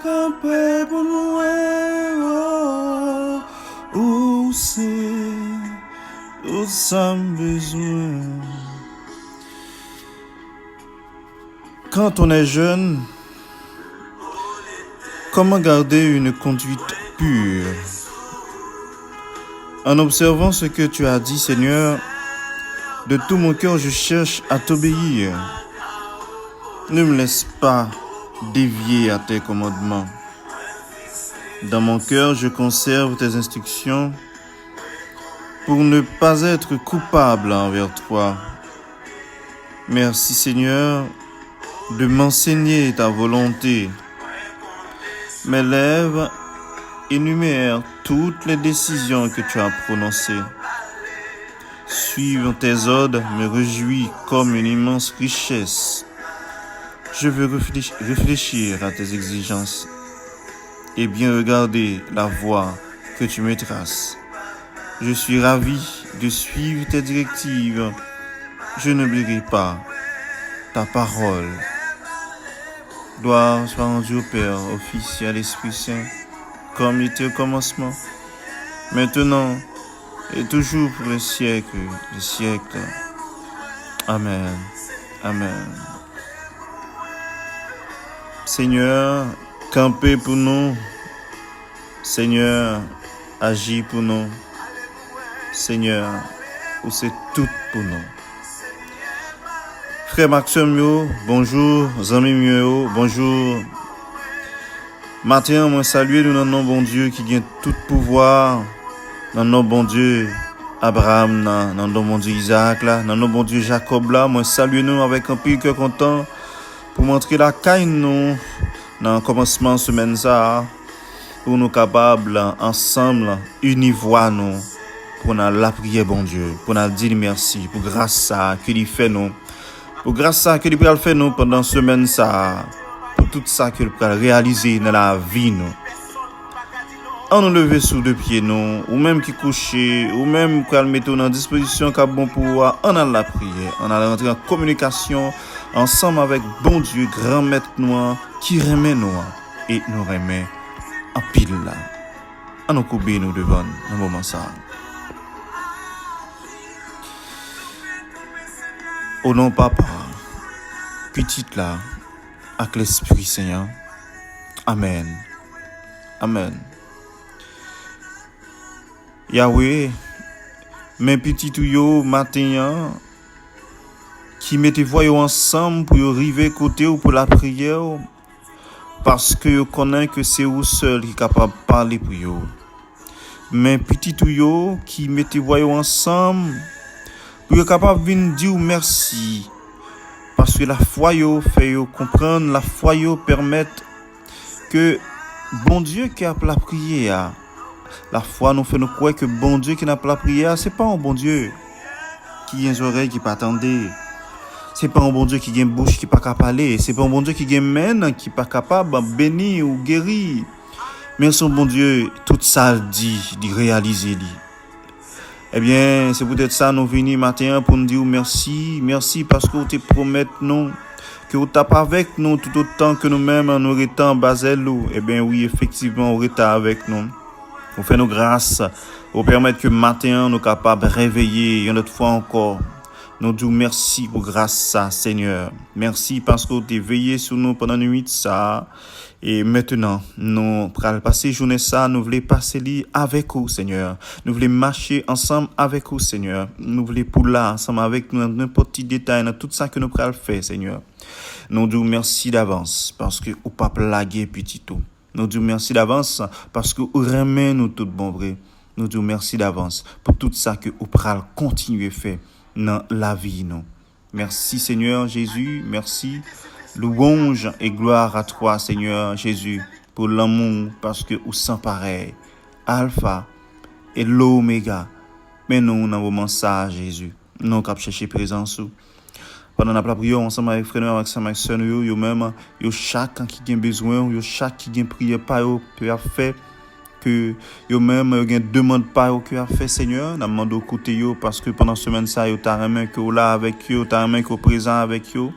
camper pour nous, où c'est, où ça me besoin. Quand on est jeune, comment garder une conduite pure? En observant ce que tu as dit, Seigneur, de tout mon cœur, je cherche à t'obéir. Ne me laisse pas dévier à tes commandements. Dans mon cœur, je conserve tes instructions pour ne pas être coupable envers toi. Merci, Seigneur, de m'enseigner ta volonté. Mes lèvres énumèrent toutes les décisions que tu as prononcées. Suivre tes ordres me réjouit comme une immense richesse. Je veux réfléchir à tes exigences et bien regarder la voie que tu me traces. Je suis ravi de suivre tes directives. Je n'oublierai pas ta parole. Gloire soit rendue au Père, au Fils et à l'Esprit Saint, comme il était au commencement, maintenant et toujours pour les siècles des siècles. Amen. Amen. Seigneur, campez pour nous. Seigneur, agis pour nous. Seigneur, où c'est tout pour nous. Frère Maxime, bonjour. Zami, bonjour. Matin, moi saluer nous dans nos bon Dieu qui gagne tout pouvoir. Dans nos bon Dieu Abraham, dans nos bon Dieu Isaac, là, dans nos bon Dieu Jacob, là. Moi saluer nous avec un pile cœur content pour montrer la caille nous dans le commencement de semaine ça. Pour nous capables ensemble, univois nous, pour nous la prière bon Dieu, pour nous dire merci, pour grâce ça que il fait nous. Pour grâce à ce qu'il peut faire nous pendant semaine ça, pour tout ça qu'il peut réaliser dans la vie nous. On nous lever sous deux pieds nous, ou même qui coucher, ou même qu'on mettre en disposition qu'a bon pouvoir, on a la prière, on a rentrer en communication ensemble avec bon Dieu, grand maître nous, qui remet nous et nous remet en pile là. On nous coupe nous devant dans le moment ça. Au nom papa, petite là, avec l'Esprit Saint. Amen. Amen. Yahweh, mes petits tuyaux matin, qui mettez voyons ensemble pour arriver côté ou pour la prière, parce que je connais que c'est vous seul qui est capable de parler pour vous. Mes petits tuyaux qui mettez voyons ensemble, pour être capable de venir dire merci. Parce que la foi fait comprendre, la foi permet que bon Dieu qui a la prière. La foi nous fait nous croire que bon Dieu qui n'a pas la prière, c'est pas un bon Dieu qui a des oreilles qui pas attendre. C'est pas un bon Dieu qui a une bouche qui pas capable parler, c'est pas un bon Dieu qui a une main qui pas capable de bénir ou guérir. Mais son bon Dieu, tout ça dit, de réaliser lui. Eh bien, c'est peut-être ça nous venons matin pour nous dire merci, merci parce que vous te promettez nous que vous tapez avec nous tout autant que nous-mêmes nous restons basel. Eh bien oui, effectivement, vous restez avec nous. Vous faites nos grâces, vous permettez que matin nous capables de réveiller une autre fois encore. Nous disons merci pour grâce ça, Seigneur. Merci parce que vous avez veillé sur nous pendant la nuit ça. Et maintenant, nous allons passer journée ça, nous voulons passer lit avec vous, Seigneur. Nous voulons marcher ensemble avec vous, Seigneur. Nous voulons pour là, ensemble avec nous, dans n'importe petit détail, dans tout ça que nous allons faire, Seigneur. Nous disons merci d'avance parce que vous pas plaguer petit tout. Nous disons merci d'avance parce que vous remet nous tout bon vrai. Nous disons merci d'avance pour tout ça que vous allez continuer à faire dans la vie, nous. Merci, Seigneur Jésus. Merci. Louange et gloire à toi, Seigneur Jésus, pour l'amour, parce que vous sans pareil. Alpha et l'Oméga. Mais nous, dans vos mensonges, Jésus, nous avons cherché présence. Pendant la prière, ensemble avec frère, avec sa sœur, yo même, yo chacun qui a besoin, yo chacun qui a prié par eux, peut faire que yo même yo demande pas au cœur fait Seigneur, n'a demandé au côté yo parce que pendant semaine ça yo t'a remis que là avec yo, t'a remis que présent avec yo.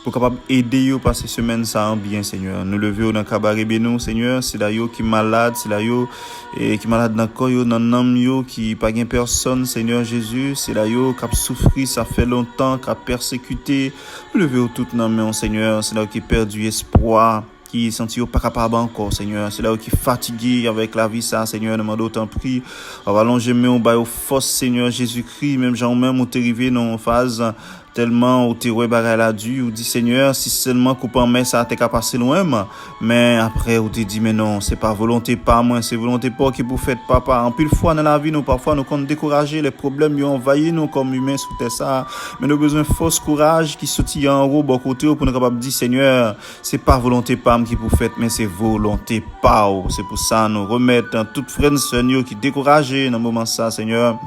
pour capable aider yo passer semaine ça en bien, Seigneur. Nous lever dans cabaret bénou, Seigneur, c'est là yo qui malade, c'est là yo qui malade dans corps yo, dans l'âme yo qui pas gain personne, Seigneur Jésus, c'est là yo qui a souffri, ça fait longtemps, qui a persécuté. Nous lever tout dans main, Seigneur, c'est là qui perdu espoir, qui senti pas capable encore, Seigneur. C'est là qui fatigué avec la vie, ça, Seigneur. Nous demandons autant prix. On va allonger, mais on va au force, Seigneur Jésus-Christ. Même gens même, on t'est arrivé dans une phase tellement où t'es rebarré la dû, ou dit Seigneur, si seulement qu'on peut mettre ça, t'es qu'à passer loin, mais après, on t'est dit, mais non, c'est pas volonté pas moi, c'est volonté pas qui vous faites papa. En pile fois dans la vie, nous, parfois, nous comptons décourager, les problèmes, ils ont envahi nous comme humains sous terre ça, mais nous avons besoin de force, courage, qui sortit en haut, bon côté, pour nous capables de dire, Seigneur, c'est pas volonté pas qui vous faites, mais c'est volonté pas. C'est pour ça, nous remettre toute frère, Seigneur, qui découragé dans le moment ça, Seigneur,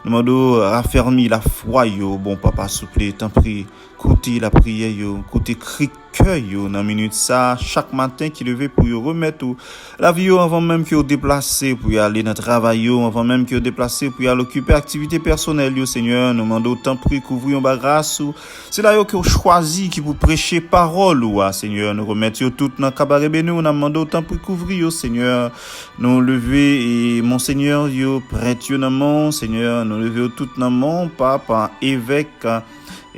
nous demandons raffermir la foi, bon papa, souple. T'en prie, côté la prière yo, côté cri cœur yo dans minute ça chaque matin qui lever pour yo remettre la vie yo avant même que yo déplacer pour y aller dans travail yo, avant même que yo déplacer pour y aller occuper activité personnelle yo, Seigneur, nous demandons tant prie couvrir en grâce ou c'est là yo que yo choisi qui pour prêcher parole ou Seigneur, nous remettre yo tout dans cabaret béni, nous demandons tant prie couvrir yo, Seigneur, nous lever et mon Seigneur yo prêtre yo dans mon Seigneur, nous lever tout dans mon papa évêque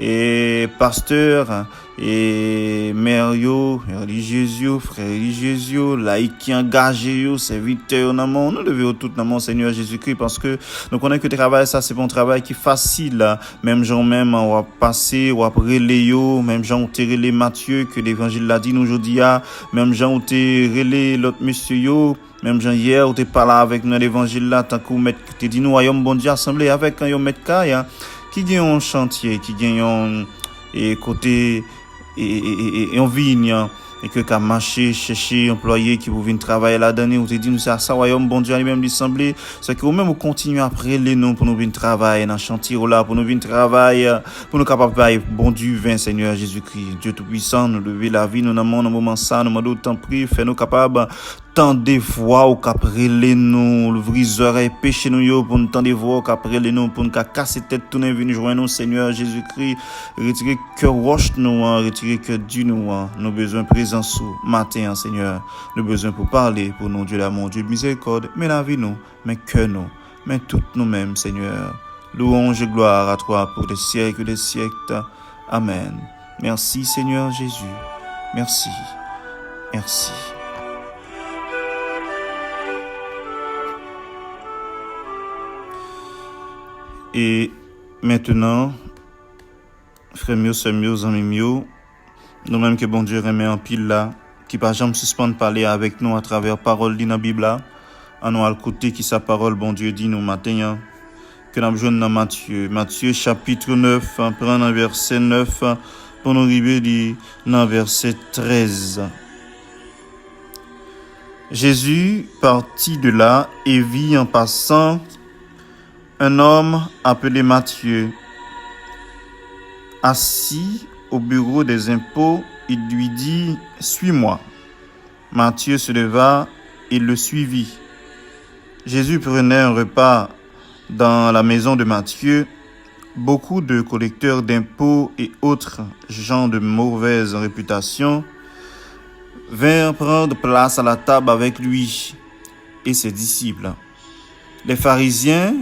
et pasteur et mère yo, religieux, frère religieux, laïc qui engagé yo, serviteur dans mon, nous devons tout dans mon Seigneur Jésus-Christ parce que nous connaissons que le travail ça c'est pas un travail qui est facile, même gens même on va passer ou après les yo, même gens ont relé Matthieu que l'évangile l'a dit nous aujourd'hui, même gens ont relé l'autre monsieur yo. Même Jean hier, où t'es parlé avec nous l'évangile là, tant que vous t'es dit nous royaume bon Dieu assemblé avec un maître caille qui gagne un chantier, qui gagne un côté et en vigne et que qu'a marché chercher employé qui vous viennent travailler là dedans ou te dit nous ça royaume bon Dieu lui-même l'assemblée, c'est que vous même continuer après les noms pour nous venir travailler dans chantier là, pour nous venir travailler pour nous capable de bon Dieu vin Seigneur Jésus-Christ Dieu tout puissant, nous lever la vie nous dans le moment ça nous demandons tant prie fais nous capable tant des voix ou qu'après les nous l'ouvrir les oreilles péché nous yo pour nous tant des voix qu'après les nous pour nous casser tête tourner venir joindre nous Seigneur Jésus-Christ retirer cœur roche nous retirer cœur du nous besoin présence sous matin Seigneur nous besoin pour parler pour nous Dieu l'amour Dieu de miséricorde mais la vie nous mais que nous mais toutes nous-mêmes Seigneur louange et gloire à toi pour des siècles et des siècles amen. Merci Seigneur Jésus, merci. Et maintenant, frères mieux, sœurs mieux, amis mieux, nous-mêmes que bon Dieu remet en pile là, qui pas jamais suspendre parler avec nous à travers parole dans la Bible là, à nous à côté qui sa parole bon Dieu dit nous matin, que nous jouons dans Matthieu chapitre 9, prendre un verset 9 pour nous arriver dans verset 13. Jésus partit de là et vit en passant un homme appelé Matthieu. Assis au bureau des impôts, il lui dit « Suis-moi ». Matthieu se leva et le suivit. Jésus prenait un repas dans la maison de Matthieu. Beaucoup de collecteurs d'impôts et autres gens de mauvaise réputation vinrent prendre place à la table avec lui et ses disciples. Les pharisiens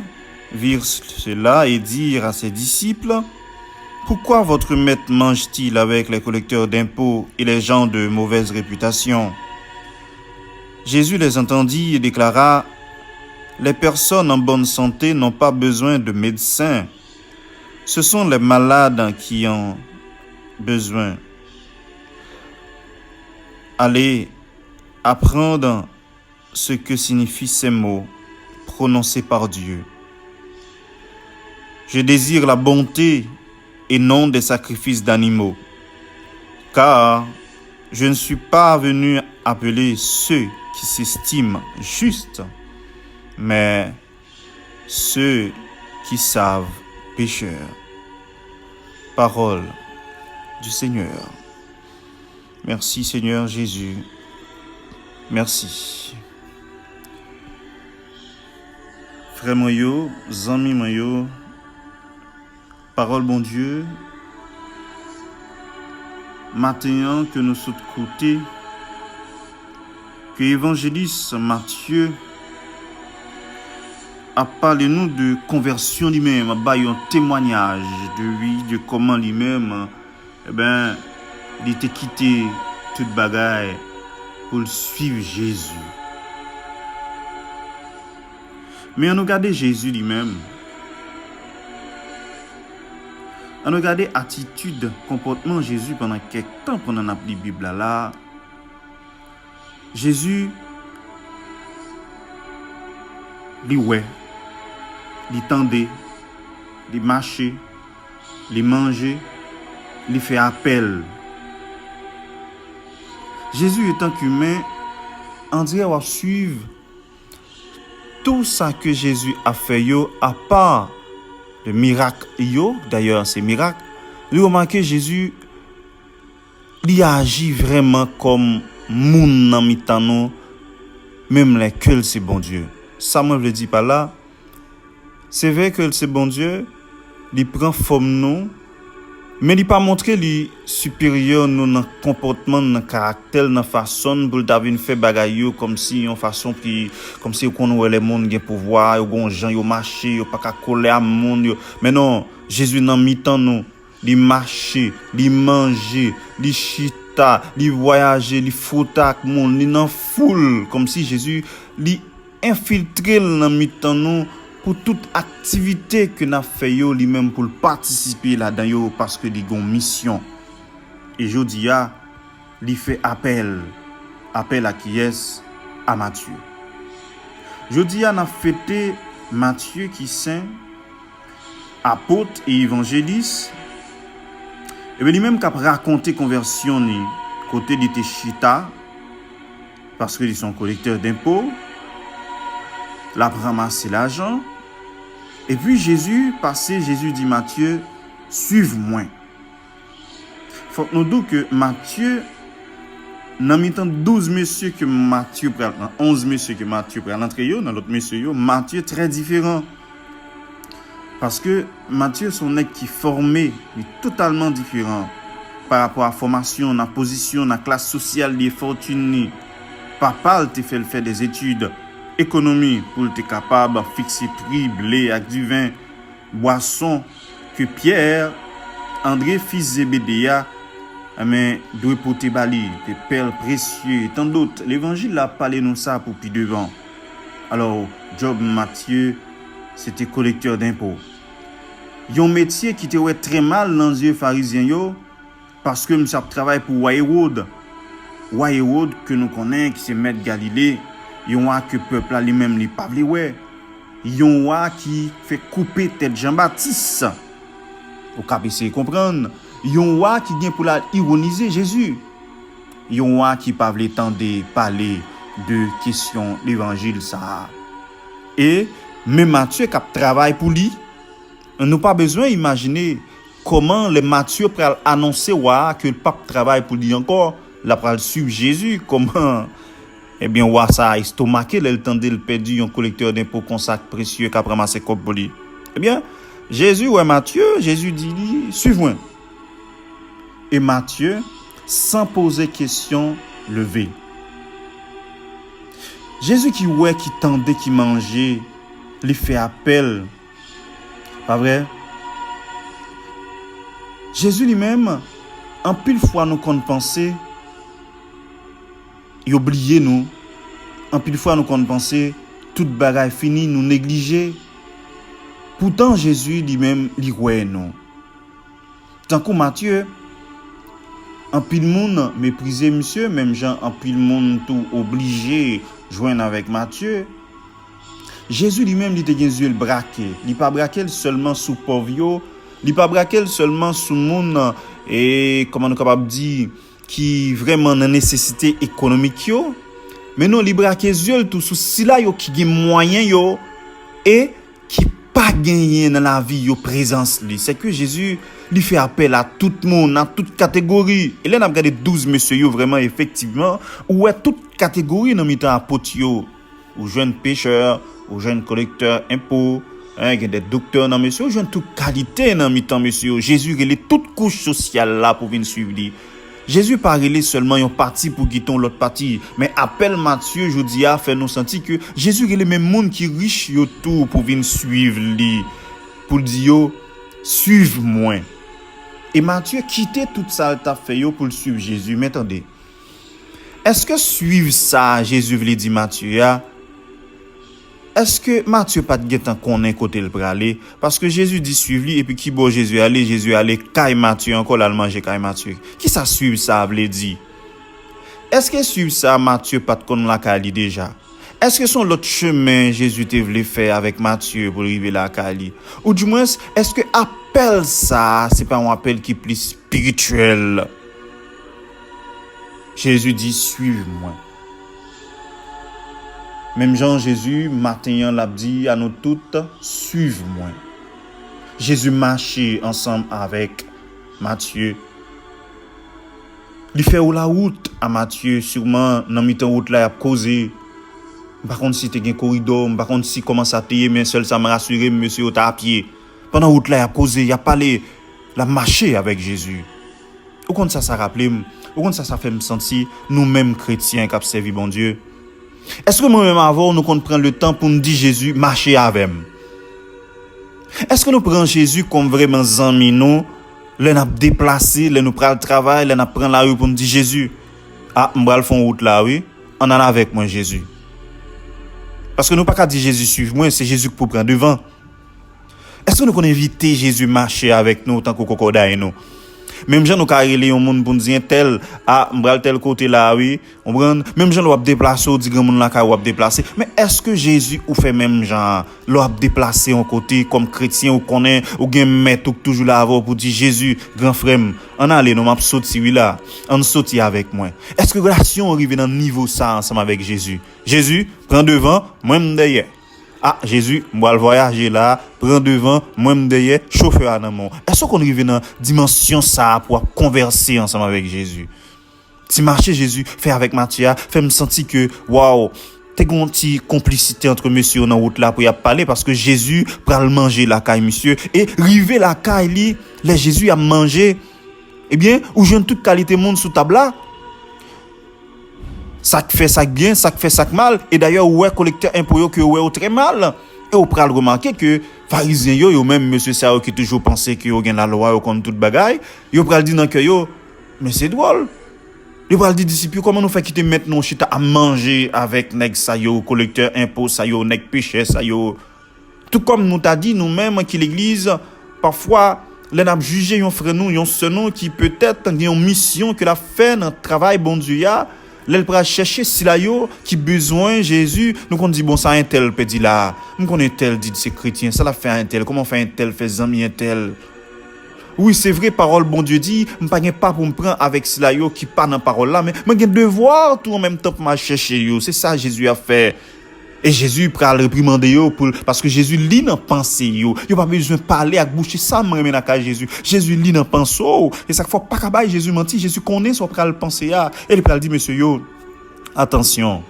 virent cela et dirent à ses disciples « Pourquoi votre maître mange-t-il avec les collecteurs d'impôts et les gens de mauvaise réputation ?» Jésus les entendit et déclara « Les personnes en bonne santé n'ont pas besoin de médecins. Ce sont les malades qui ont besoin. Allez apprendre ce que signifient ces mots prononcés par Dieu. Je désire la bonté et non des sacrifices d'animaux, car je ne suis pas venu appeler ceux qui s'estiment justes, mais ceux qui savent pécheurs. Parole du Seigneur. Merci Seigneur Jésus. Merci. Frère moyo, zami moyo, parole bon Dieu, matin que nous sommes côté, que l'évangéliste Matthieu a parlé nous de conversion lui-même, a un témoignage de lui, de comment lui-même, il était quitté toute bagaille pour suivre Jésus. Mais on regarde Jésus lui-même, on regarde attitude, comportement Jésus pendant quelques temps pendant la Bible là. Jésus, lui ouais, lui tendait, lui marchait, lui mangeait, lui fait appel. Jésus étant qu'humain, on dirait va suivre tout ça que Jésus a fait yo, à part le miracle yo, d'ailleurs c'est miracle, lui remarquez Jésus, lui agit vraiment comme moun nan mitan nou, même les que c'est bon Dieu. Ça moi je le dis pas là. C'est vrai que c'est bon Dieu, il prend forme nous, mais il pas montrer lui supérieur nous dans comportement, dans caractère, dans façon pour d'avoir fait bagaille comme si en façon qui comme si qu'on voit les monde gen pouvoir, yo gon gens yo marcher, yo pas ka coller à monde. Mais non, Jésus nan mitan nous, il marcher, il manger, il chita, il voyager, il frotter avec monde, il nan foule comme si Jésus il infiltré dans mitan nous pour toute activité que n'a fait yo lui-même pour participer là-dedans yo parce que il a une mission. Et jodi a il fait appel à qui est à Matthieu. Jodi a n'a fêté Matthieu qui saint apôtre et évangéliste. Et bien lui-même qu'a raconté conversion ni côté de chita parce que ils sont collecteurs d'impôts. L'a ramasser l'argent. Et puis Jésus dit Matthieu, suive-moi. Faut que nous disions que Matthieu, dans le temps 12 messieurs que Matthieu prend, 11 messieurs que Matthieu prend l'entrée, dans l'autre messieurs, Matthieu très différent. Parce que Matthieu, son nèg qui formé, est totalement différent par rapport à la formation, la position, la classe sociale, les fortunes. Papa, il te fait des études. Économie pour être capable de fixer prix, blé avec du vin, boisson que Pierre, André, fils Zébédéa, doit porter bali, des perles précieuses et tant d'autres. L'évangile a parlé nous ça pour plus devant. Alors, Job Matthieu, c'était collecteur d'impôts. Un métier qui était très mal dans les yeux pharisiens parce que nous travaille pour Hérode. Hérode que nous connaissons, qui c'est maître Galilée. Yon wa que peuple là lui-même li pa vle wè. Yon wa qui fait couper tête Jean-Baptiste. Ou ka essayer comprendre. Yon wa qui vient pour la ironiser Jésus. Yon wa qui pa vle tande parler de question l'évangile ça. Et même Matthieu qui travaille pour lui, on n'a pas besoin d'imaginer comment les Matthieu pral annoncer wa que le pape travaille pour lui encore, la pral suivre Jésus comment. Eh bien, ouais, ça a estomaqué, le temps de perdu un collecteur d'impôts consacré précieux qui a ramassé comme pour lui. Eh bien, Jésus, ouais, Matthieu, Jésus dit, suivez-moi. Et Matthieu, sans poser question, levé. Jésus qui ouais, qui tendait, qui mangeait, lui fait appel. Pas vrai? Jésus lui-même, en pile fois nous compte penser, il oublie nous. En pile fois nous compte penser, toute bagaille finie, nous négliger. Pourtant Jésus lui-même, il ouais nous. Tant que Matthieu, en pile monde méprisé monsieur, même Jean en pile monde tout obligé joindre avec Matthieu. Jésus lui-même il était les yeux braqué, il pas braqué seulement sous pauvre, il pas braqué seulement sous monde et comment nous capable dire qui vraiment dans nécessité économique yo, mais non il braqué yeux tout sous cela yo qui gagne moyen yo et qui pas gagné dans la vie yo présence lui. C'est que Jésus lui fait appel à tout le monde, à toute catégorie. Et là, on a regardé 12 messieurs, vraiment, effectivement, où est toute catégorie dans le apôtres, aux jeunes pêcheurs, aux jeunes collecteurs impôts, il y a des docteurs dans messieurs, aux jeunes toute qualité dans le temps, messieurs. Jésus, il est toute couche sociale là pour venir suivre lui. Jésus pas relé seulement une partie pour quitter l'autre partie, mais appel Matthieu jodi a fait nous sentir que Jésus relé même monde qui riche yo tout pour venir suivre lui, pour dire yo suivre moi. Et Matthieu quitté tout ça t'a fait yo pour suivre Jésus. Mais attendez. Est-ce que suivre ça Jésus veut dire Matthieu a? Est-ce que Matthieu pas de temps connaît côté le praler parce que Jésus dit suivre lui et puis qui bon Jésus aller caille Matthieu encore là manger caille Matthieu. Qui ça suivre ça veut dire? Est-ce que suivre ça Matthieu pas de connaît la caille déjà? Est-ce que son l'autre chemin Jésus te voulait faire avec Matthieu pour arriver là caille? Ou du moins est-ce que appel ça c'est pas un appel qui est plus spirituel? Jésus dit suive-moi. Même Jean Jésus, matin, l'a dit à nous toutes, suive-moi. Jésus marchait ensemble avec Matthieu. Il fait la route à Matthieu, sûrement, dans le route là, il a causé. Par contre, si tu as un corridor, par contre, si commence à payer, mais seul ça m'a rassuré, monsieur, tu à pied. Pendant la route là, il a causé, il a parlé, il a marché avec Jésus. Au compte ça rappelle, au compte ça fait me sentir, nous-mêmes chrétiens qui avons servi bon Dieu. Est-ce que moi-même avant, nous prenons le temps pour nous dire Jésus, marcher avec nous? Est-ce que nous prenons Jésus comme vraiment amis nous, nous avons déplacé, nous prenons le travail, nous prenons la rue pour nous dire Jésus, ah, je vais faire route là, oui, on en a avec moi Jésus. Parce que nous ne pouvons pas dire Jésus suive-moi, c'est Jésus qui peut prendre devant. Est-ce que nous pouvons inviter Jésus marcher avec nous tant que cocoda et nous? Même gens nous carrelé un monde pour dire tel m'bral tel côté là oui on prend même gens l'ont déplacer ou dit grand monde là ka ou déplacer mais est-ce que Jésus ou fait même gens l'ont déplacer en côté comme chrétien ou connaît ou gen mettre toujours là avant pour dire Jésus grand frère on aller nous m'a sorti oui là on sorti avec moi est-ce que relation arrive dans niveau ça ensemble avec Jésus prend devant moi derrière. Ah, Jésus, moi le voyager là, prend devant, moi derrière, chauffeur dans mon. Est-ce qu'on arrive dans dimension ça pour converser ensemble avec Jésus? Si marcher Jésus, fait avec Matthieu, fait me sentir que waouh, t'es une petite complicité entre monsieur dans route là pour y parler parce que Jésus pral manger la caille monsieur et river la caille li, les Jésus a mangé. Eh bien, ou jeune toute qualité monde sous table là. Ça fait ça bien, ça fait ça mal. Et d'ailleurs, ouais, collecteur impôt que ouais, très mal. Et on peut remarquer que pharisiens yo même monsieur ça qui toujours pensé que yo gagne la loi ou contre toute bagaille, yo pral dire dans que yo mais c'est drôle. Yo pral dire disciples comment nous fait quitter maintenant chita à manger avec nèg ça yo collecteur impôt ça yo nèg péché ça yo. Tout comme nous t'a dit nous-mêmes qui l'église parfois les n'a jugé un frère nous, un sœur nous qui peut-être a une mission que la fait dans travail bon Dieu ya. L'elle pour chercher si la yo qui besoin Jésus nous on dit bon ça un tel peut dire là nous connaît tel dit c'est chrétien ça l'a fait un tel comment fait un tel fait ami un tel oui c'est vrai parole bon Dieu dit m'pas pas pour me prendre avec si la yo qui pas dans parole là mais j'ai devoir tout en même temps pour m'a chercher yo c'est ça Jésus a fait. Et Jésus pral réprimander yo pour parce que Jésus lit dans pensée yo pas besoin parler avec bouche ça même dans Jésus lit dans pensée et ça faut pas cabaye Jésus menti Jésus connaît son pral penser a et il pral dit monsieur yo attention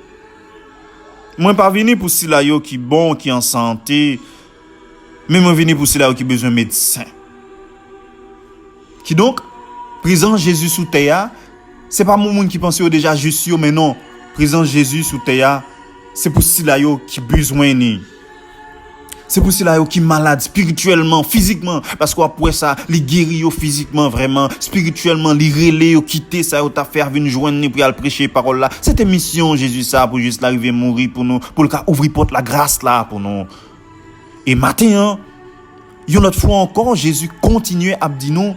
moi pas venir pour si la yo qui bon qui en santé mais moi venir pour si la yo qui besoin médecin qui donc présent Jésus sous terre c'est pas mon monde qui pense yo déjà juste yo mais non présent Jésus sous terre c'est pour cela qui besoin ni. C'est pour cela qui malade spirituellement, physiquement parce qu'après ça, les guéri physiquement vraiment, spirituellement, les relais quitter ça t'a faire venir joindre pour aller prêcher parole là. C'était mission Jésus ça pour juste arriver mourir pour nous, pour le cas ouvrir porte la grâce là pour nous. Et maintenant, une autre fois encore Jésus continuait à dire nous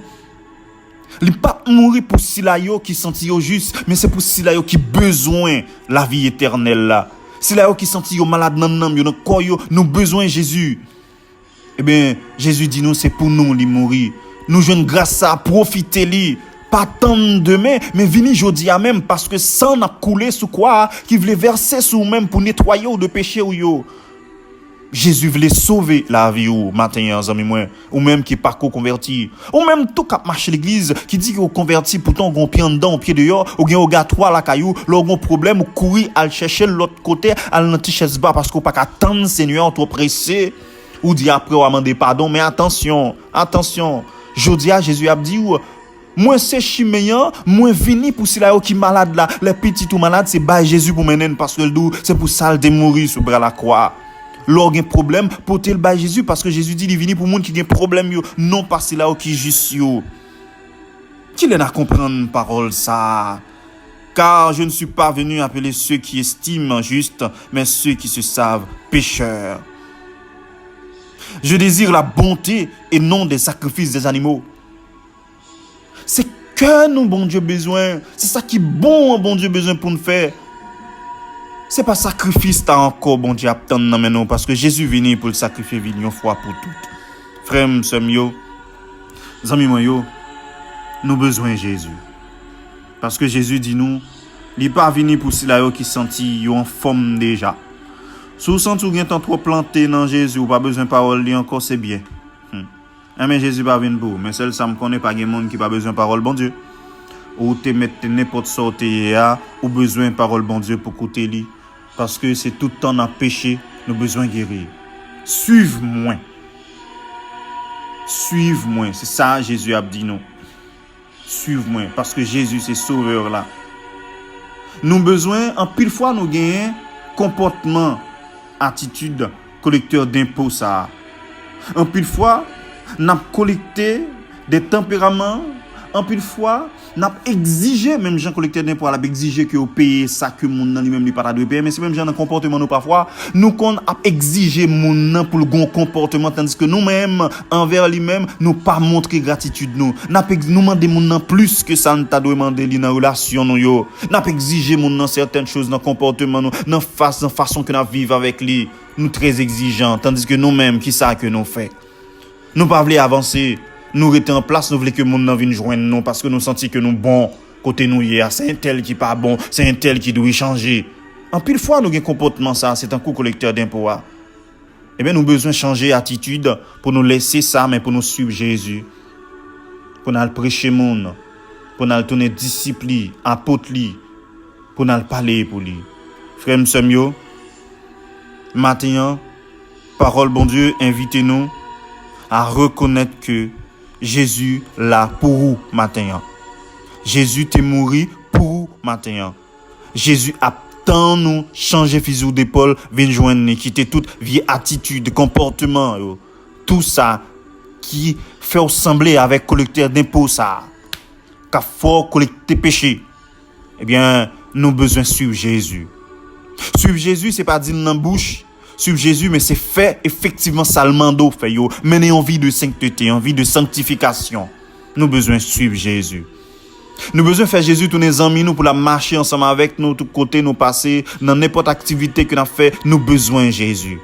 il pas mourir pour cela qui senti juste, mais c'est pour cela qui besoin la vie éternelle là. Si là qui senti yo malade nan yo dans corps yo nous besoin Jésus. Eh bien Jésus dit nous c'est pour nous li mourir. Nous joindre grâce ça profiter li pas tant demain mais vini jodi a même parce que sang n'a coulé sous quoi qui voulait verser sur même pour nettoyer ou de péché ou yo. Jésus voulait sauver la vie ou matin amis moi ou même qui pas converti ou même tout cap marcher l'église qui dit qu'on converti pourtant on pied en dedans pied dehors ou gen ogatoire la caillou l'on problème ou courir à chercher l'autre côté à l'antichesse bas parce qu'on pas attendre Seigneur trop pressé ou dit après ou demander pardon mais attention Jodia Jésus a dit Moi c'est chiméen, moi vini pour cela qui malade là, les petits tout malades, c'est ba Jésus pour mener parce que le dou, c'est pour ça le mourir sur bras la croix. Lors un problème, porter le ba Jésus parce que Jésus dit il vini pour monde qui a problème yo, non pas cela qui juste yo. Qui l'en a comprendre parole ça? Car je ne suis pas venu appeler ceux qui estiment juste, mais ceux qui se savent pécheurs. Je désire la bonté et non des sacrifices des animaux. C'est que nous, bon Dieu, besoin. C'est ça qui est bon, bon Dieu, besoin pour nous faire. C'est pas sacrifice, t'as encore, bon Dieu, attendre maintenant, parce que Jésus est venu pour le sacrifier une fois pour toutes. Frère, sœur, amis, yo, nous besoin de Jésus. Parce que Jésus dit nous, il n'est pas venu pour cela qui senti en forme déjà. Si vous sentez que vous êtes trop planté dans Jésus, vous n'avez pas besoin de parole, encore c'est bien. Mais Jésus pas venu pour, mais celle ça me connaît pas des monde qui pas besoin de parole bon Dieu. Ou te mettre n'importe sortie ou besoin de parole bon Dieu pour écouter lui parce que c'est tout le temps dans péché, nous besoin guérir. Suive-moi. Suive-moi, c'est ça Jésus a dit nous. Suive-moi parce que Jésus c'est sauveur là. Nous besoin en pile fois nous gagner comportement, attitude collecteur d'impôts ça. En pile fois n'a collecté des tempéraments, en pile fois n'a exigé même gens collecteurs d'impôts à exiger que vous payez ça que moun nan lui-même li pas doit payer mais c'est même gens dans comportement nous parfois nous qu'on a exigé moun nan pour le bon comportement tandis que nous-mêmes envers lui-même nous pas montrer gratitude nous demander moun nan plus que ça nous t'a demandé li dans relation nous yo n'a exigé moun nan certaines choses dans comportement nous dans façon que nous vivre avec lui nous très exigeants tandis que nous-mêmes qui ça que nous fait nous pas voulons avancer. Nous rester en place, nous voulons que monde vienne joindre nous parce que nous sentons que nous bon côté nous hier, c'est un tel qui pas bon, c'est un tel qui doit changer. En pile fois nous avons un comportement ça, c'est un coup collecteur d'impôts. Eh bien nous besoin changer attitude pour nous laisser ça mais pour nous suivre Jésus. Pour nous prêcher monde, pour nous tourner disciple, apôtre li, pour nous parler pour lui. Frère m'seur, maintenant parole bon Dieu, invitez-nous à reconnaître que Jésus là pour vous matin. Jésus t'est mort pour vous matin. Jésus attend nous changer fusil d'épaule, venir joindre quitter toute vieille attitude, comportement, tout ça qui fait ressembler avec collecteur d'impôts ça. Qu'a fort collecter péché. Eh bien, nous besoin suivre Jésus. Suivre Jésus, c'est pas dire dans bouche. Suivre Jésus, mais c'est fait effectivement salement d'eau, fait yo, mener en vie de sainteté, en vie de sanctification. Nous besoin suivre Jésus. Nous besoin faire Jésus tous nos amis nous pour la marcher ensemble avec nous, tous côtés nous passer dans n'importe activité que nous fait, nous besoin Jésus.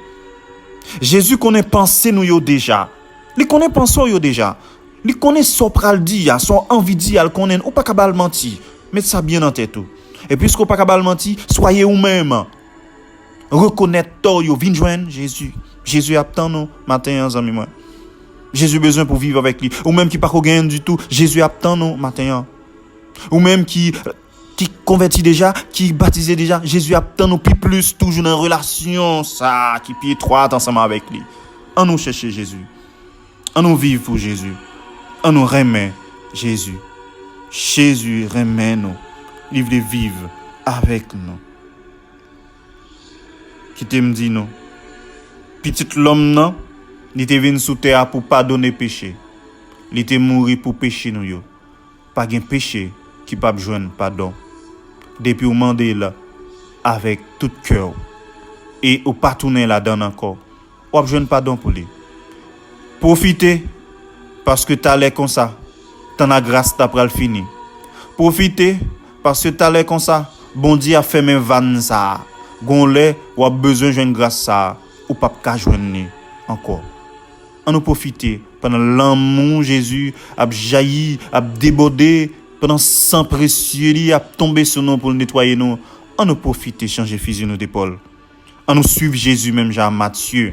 Jésus connaît pensée nous yo déjà. Il connaît pensée yo déjà. Il connaît son pral dit, son envie dit, il connaît ou pas capable mentir. Mettez ça bien en tête tout. Et puisqu'on pas capable mentir, soyez vous-même. Reconnaître toi yo vinn joindre Jésus. Jésus attend nous matin amis moi. Jésus besoin pour vivre avec lui ou même qui pas gain du tout, Jésus attend nous matin. Ou même qui converti déjà, qui baptisé déjà, Jésus attend nous plus toujours dans relation ça qui pied étroite ensemble avec lui. On nous chercher Jésus. On nous vivre pour Jésus. On nous remet Jésus. Jésus remet nous. Il veut vivre avec nous. Qui t'aime dit non. Petit l'homme non, il était venu sous terre pour pardonner péché. Il était mort pour péché nous yo. Pas de péché qui pas joindre pardon. Depuis au mandé là avec tout cœur et au pas tourner là-dedans encore. Ou joindre pardon pour lui. Profitez parce que t'as l'air comme ça. T'en as grâce d'après le fini. Profitez parce que t'as l'air comme ça. Bon Dieu a fait mes vannes ça. Gonle ou a besoin de grâce ça ou pas ka joindre encore. On nous profiter pendant l'amour Jésus a jailli, a débordé pendant sang précieux il a tombé sur nous pour nettoyer nous. On nous profiter changer fusil nous d'épaule. On nous suivre Jésus même Jean Matthieu.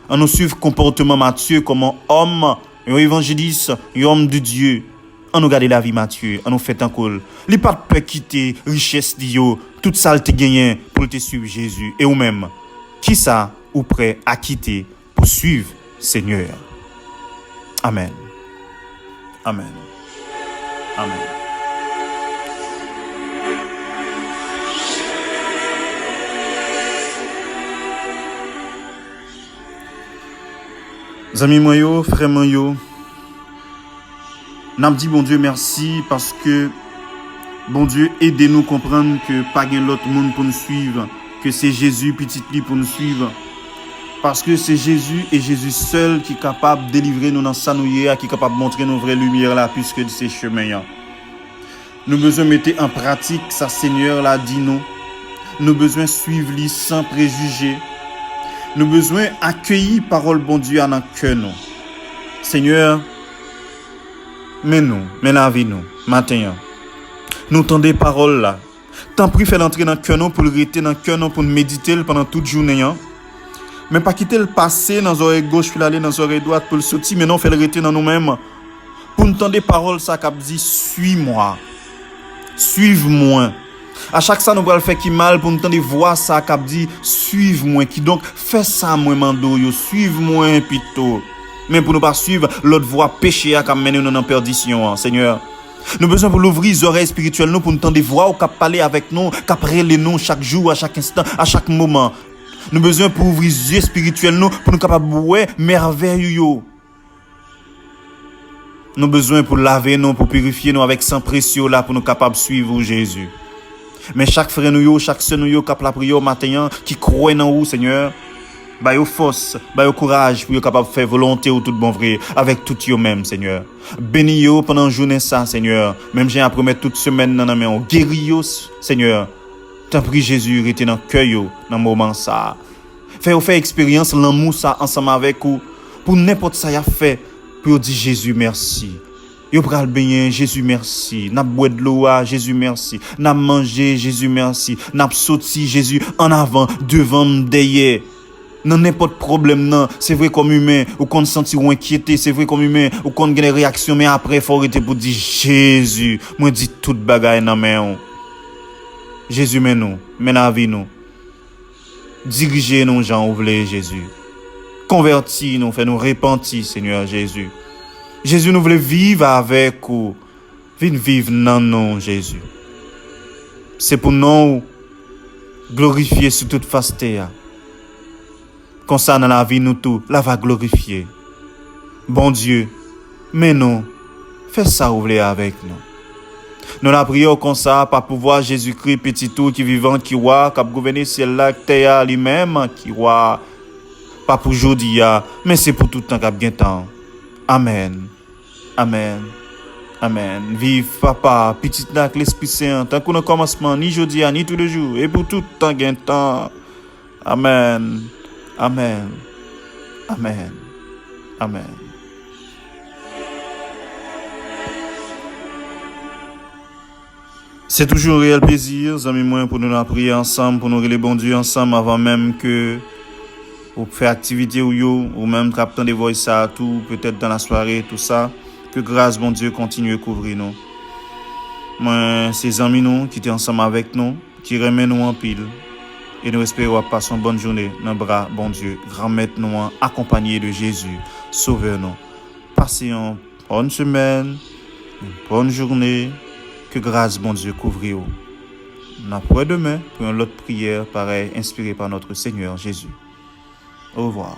On nous suivre comportement Matthieu comme un homme, un évangéliste, un homme de Dieu. On nous garde la vie Matthieu, on nous fait un col. Li pas de quitter richesse dio, toute ça te gagner pour te suivre Jésus et ou même qui ça ou prêt à quitter pour suivre Seigneur. Amen. Amen. Amen. Amis moi yo, frère moi yo, n'a dit bon Dieu merci parce que bon Dieu aidez-nous comprendre que pas gen l'autre monde pour nous suivre, que c'est Jésus petit li pour nous suivre. Parce que c'est Jésus et Jésus seul qui est capable de délivrer nous dans sa nouille, qui est capable de montrer nos vraies lumières là, puisque c'est chemin. Nous besoin mettre en pratique sa Seigneur l'a dit nous. Nous besoin suivre lui sans préjugés. Nous besoin accueillir parole bon Dieu dans notre cœur nous. Seigneur, mais la vie nous, matin. Nous tendez parole là. Tant pis fait l'entrer dans le cœur nous pour le rester dans le cœur nous pour méditer pendant toute journée. Mais pas quitter le passé dans l'oreille gauche puis aller dans l'oreille droite pour le sortir, mais non faire le rester dans nous-mêmes. Pour nous tendre parole ça qui dit suis-moi. Suive-moi. À chaque fois nous va le faire qui mal pour nous tendre voix ça qui dit suive-moi qui donc fais ça moi mando yo suive-moi plutôt. Mais pour nous pas suivre l'autre voie péché à mener nous dans perdition Seigneur. Nous besoin pour l'ouvrir les oreilles spirituelles nous pour nous tendre voix ou cap parler avec nous, cap parler nous chaque jour, à chaque instant, à chaque moment. Nous besoin pour ouvrir les yeux spirituels nous pour nous capable voir merveille yo. Nous besoin pour laver nous, pour purifier nous avec sang précieux là pour nous capable suivre Jésus. Mais chaque frère nous yo, chaque sœur nous yo cap la prière matin qui croit en vous Seigneur, ba yo force, ba yo courage pour yo capable faire volonté ou tout bon vrai avec tout yo même Seigneur. Bénis yo pendant journée ça Seigneur. Même j'ai à promettre toute semaine dans main on guéris yo Seigneur. T'en prie Jésus rete dans cœur yo dans moment ça. Faire expérience l'amour ça ensemble avec vous pour n'importe ça y a fait pour dire Jésus merci. Yo pral bien Jésus merci. N'a boire de l'eau Jésus merci. N'a manger Jésus merci. N'a sorti Jésus en avant, devant, derrière. Dans n'importe problème non, c'est vrai comme humain ou qu'on sentir ou inquiété, c'est vrai comme humain ou qu'on gagne réaction mais après faut arrêter pour dire Jésus, moi dit toute bagaille dans main. Jésus mais nous, mais la vie nous. Dirigez nous gens ou voulez Jésus. Convertis nous, fait nous repentir Seigneur Jésus. Jésus nous voulait vivre avec vous. Vivre dans nous Jésus. C'est pour nous glorifier sur toute faceté. Comme ça dans la vie nous tout, la va glorifier. Bon Dieu, mais non, fais ça ou voulez avec nous. Nous la prions comme ça, par pouvoir Jésus-Christ, petit tout, qui vivant, qui roi, qui a gouverné ciel là, terre lui-même, qui roi, pas pour aujourd'hui, mais c'est pour tout le temps qu'il y a temps. Amen. Amen. Amen. Vive papa, petit là, l'Esprit Saint, tant qu'on a commencement, ni aujourd'hui, ni tous les jours, et pour tout le temps qu'il y a temps. Amen. Amen. Amen. Amen. C'est toujours un réel plaisir, amis moi, pour nous prier ensemble, pour nous les bon Dieu ensemble avant même que vous faire activité ou même capter des voix ça tout peut-être dans la soirée tout ça. Que grâce bon Dieu continue à couvrir nous. Moi, ces amis nous qui étaient ensemble avec nous, qui remettent nous en pile. Et nous espérons passer une bonne journée dans le bras, bon Dieu, grand-maître nous accompagné de Jésus, sauveur nous. Passez une bonne semaine, une bonne journée. Que grâce, bon Dieu, couvre vous. On a demain pour une autre prière pareille inspirée par notre Seigneur Jésus. Au revoir.